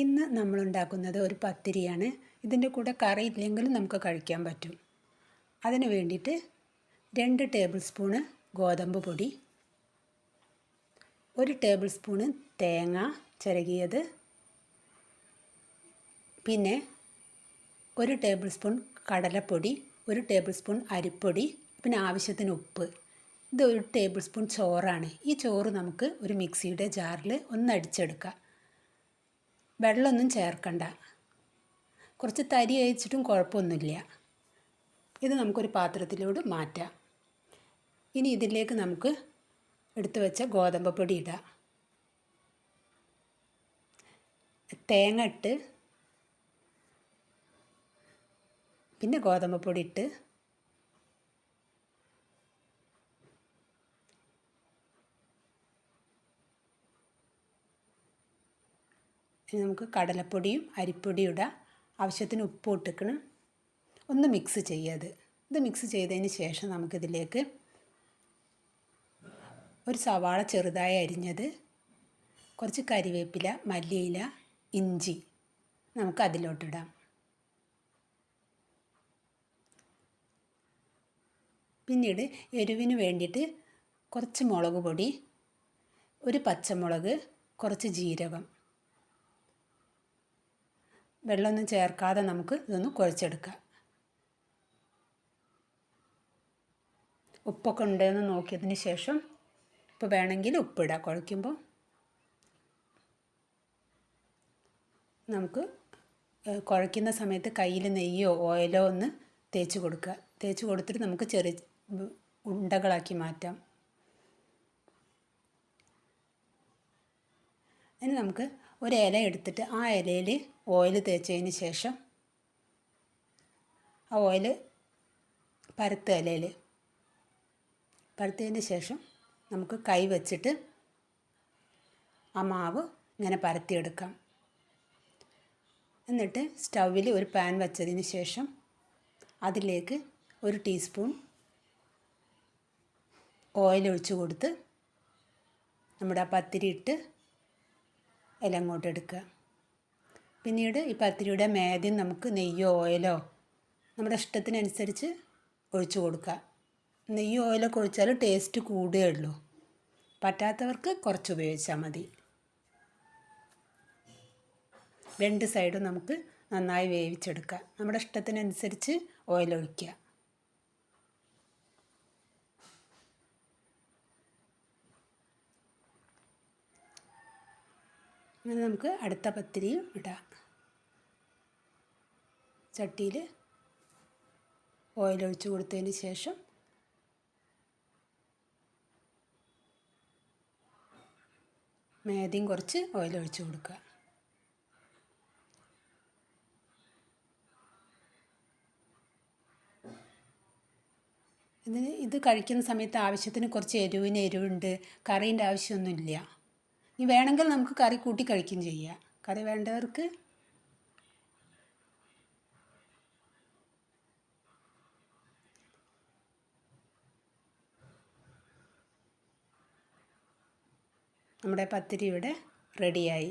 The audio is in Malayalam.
ഇന്ന് നമ്മൾ ഉണ്ടാക്കുന്നത് ഒരു പത്തിരിയാണ്. ഇതിൻ്റെ കൂടെ കറി ഇല്ലെങ്കിലും നമുക്ക് കഴിക്കാൻ പറ്റും. അതിന് വേണ്ടിയിട്ട് 2 ടേബിൾ സ്പൂണ് ഗോതമ്പ് പൊടി, 1 ടേബിൾ സ്പൂണ് തേങ്ങ ചിരകിയത്, പിന്നെ 1 ടേബിൾ സ്പൂൺ കടലപ്പൊടി, 1 ടേബിൾ സ്പൂൺ അരിപ്പൊടി, പിന്നെ ആവശ്യത്തിന് ഉപ്പ്. ഇത് 1 ടേബിൾ സ്പൂൺ ചോറാണ്. ഈ ചോറ് നമുക്ക് ഒരു മിക്സിയുടെ ജാറിൽ ഒന്ന് അടിച്ചെടുക്കാം. വെള്ളമൊന്നും ചേർക്കണ്ട. കുറച്ച് തരി അയച്ചിട്ടും കുഴപ്പമൊന്നുമില്ല. ഇത് നമുക്കൊരു പാത്രത്തിലോട്ട് മാറ്റാം. ഇനി ഇതിലേക്ക് നമുക്ക് എടുത്തു വെച്ച ഗോതമ്പ് പൊടി ഇടാം. തേങ്ങ ഇട്ട് പിന്നെ ഗോതമ്പ് പൊടി ഇട്ട് ഇനി നമുക്ക് കടലപ്പൊടിയും അരിപ്പൊടിയും ഇടാം. ആവശ്യത്തിന് ഉപ്പ് ഇട്ടിക്കണം. ഒന്ന് മിക്സ് ചെയ്യാത്. ഇത് മിക്സ് ചെയ്തതിന് ശേഷം നമുക്കിതിലേക്ക് ഒരു സവാള ചെറുതായി അരിഞ്ഞത്, കുറച്ച് കരിവേപ്പില, മല്ലിയില, ഇഞ്ചി നമുക്ക് അതിലോട്ടിടാം. പിന്നീട് എരിവിന് വേണ്ടിയിട്ട് കുറച്ച് മുളക് പൊടി, ഒരു പച്ചമുളക്, കുറച്ച് ജീരകം. വെള്ളമൊന്നും ചേർക്കാതെ നമുക്ക് ഇതൊന്ന് കുഴച്ചെടുക്കാം. ഉപ്പൊക്കെ ഉണ്ടെന്ന് നോക്കിയതിന് ശേഷം ഇപ്പോൾ വേണമെങ്കിൽ ഉപ്പിടാം. കുഴയ്ക്കുമ്പോൾ നമുക്ക് കുഴയ്ക്കുന്ന സമയത്ത് കയ്യിൽ നെയ്യോ ഓയിലോ ഒന്ന് തേച്ച് കൊടുക്കുക. തേച്ച് കൊടുത്തിട്ട് നമുക്ക് ചെറിയ ഉണ്ടകളാക്കി മാറ്റാം. ഇനി നമുക്ക് ഒരു ഇല എടുത്തിട്ട് ആ ഇലയിൽ ഓയിൽ തേച്ചതിന് ശേഷം ആ ഓയിൽ പരത്തുക. ഇലയിൽ പരത്തിയതിന് ശേഷം നമുക്ക് കൈ വച്ചിട്ട് ആ മാവ് ഇങ്ങനെ പരത്തിയെടുക്കാം. എന്നിട്ട് സ്റ്റൗവിൽ ഒരു പാൻ വെച്ചതിന് ശേഷം അതിലേക്ക് 1 ടീസ്പൂൺ ഓയിൽ ഒഴിച്ച് കൊടുത്ത് നമ്മുടെ ആ പത്തിരി ഇട്ട് ഇല അങ്ങോട്ട് എടുക്കുക. പിന്നീട് ഈ പത്തിരിയുടെ മേദ്യം നമുക്ക് നെയ്യോ ഓയിലോ നമ്മുടെ ഇഷ്ടത്തിനനുസരിച്ച് ഒഴിച്ച് കൊടുക്കുക. നെയ്യോ ഓയിലൊക്കെ ഒഴിച്ചാൽ ടേസ്റ്റ് കൂടുകയുള്ളൂ. പറ്റാത്തവർക്ക് കുറച്ച് ഉപയോഗിച്ചാൽ മതി. 2 സൈഡും നമുക്ക് നന്നായി വേവിച്ചെടുക്കാം. നമ്മുടെ ഇഷ്ടത്തിനനുസരിച്ച് ഓയിൽ ഒഴിക്കുക. അങ്ങനെ നമുക്ക് അടുത്ത പത്തിരിയും ഇടാം. ചട്ടിയിൽ ഓയിൽ ഒഴിച്ച് കൊടുത്തതിന് ശേഷം മേദ്യം കുറച്ച് ഓയിൽ ഒഴിച്ച് കൊടുക്കുക. ഇത് കഴിക്കുന്ന സമയത്ത് ആവശ്യത്തിന് കുറച്ച് എരിവുണ്ട്. കറീൻ്റെ ആവശ്യമൊന്നുമില്ല. ഇനി വേണമെങ്കിൽ നമുക്ക് കറി കൂട്ടി കഴിക്കുകയും ചെയ്യാം. കറി വേണ്ടവർക്ക് നമ്മുടെ പത്തിരി ഇവിടെ റെഡിയായി.